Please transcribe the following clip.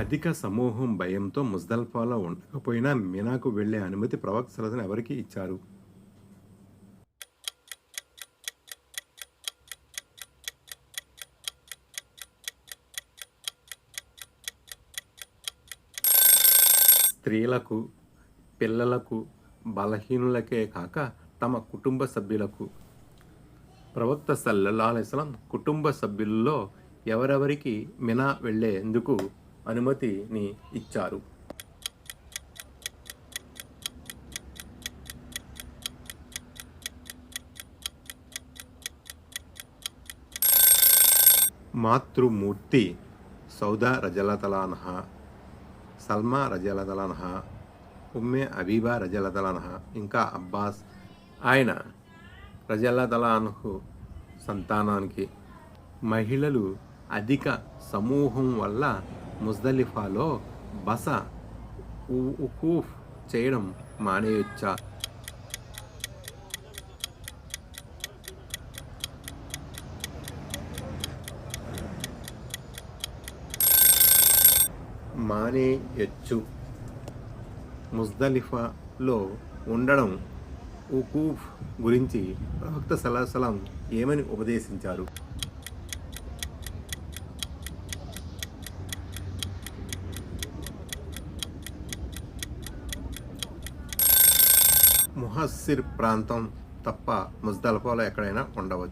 అధిక సమూహం భయంతో ముజ్దలిఫాలో ఉండకపోయినా మినాకు వెళ్లే అనుమతి ప్రవక్త సల్లల్లాహు ఎవరికి ఇచ్చారు? స్త్రీలకు, పిల్లలకు, బలహీనులకే కాక తమ కుటుంబ సభ్యులకు. ప్రవక్త సల్లల్లాహు అలైహి వసల్లం కుటుంబ సభ్యుల్లో ఎవరెవరికి మినా వెళ్లేందుకు అనుమతిని ఇచ్చారు? మాతృమూర్తి సౌదా రజలతలా అన్హా, సల్మా రజలతలా అన్హా, ఉమ్మే అబీబా రజలతలా అన్హా, ఇంకా అబ్బాస్ ఆయన రజలతలా అన్హు సంతానానికి. మహిళలు అధిక సమూహం వల్ల ముజ్దలిఫాలో బస ఉకూఫ్ చేయడం మానేయొచ్చా? మానేయొచ్చు. ముజ్దలిఫాలో ఉండడం ఉకూఫ్ గురించి ప్రవక్త సల్లల్లాహు అలైహి వసల్లం ఏమని ఉపదేశించారు? ముహస్సిర్ ప్రాంతం తప్ప ముజ్దలిఫాలో ఎక్కడైనా ఉండవచ్చు.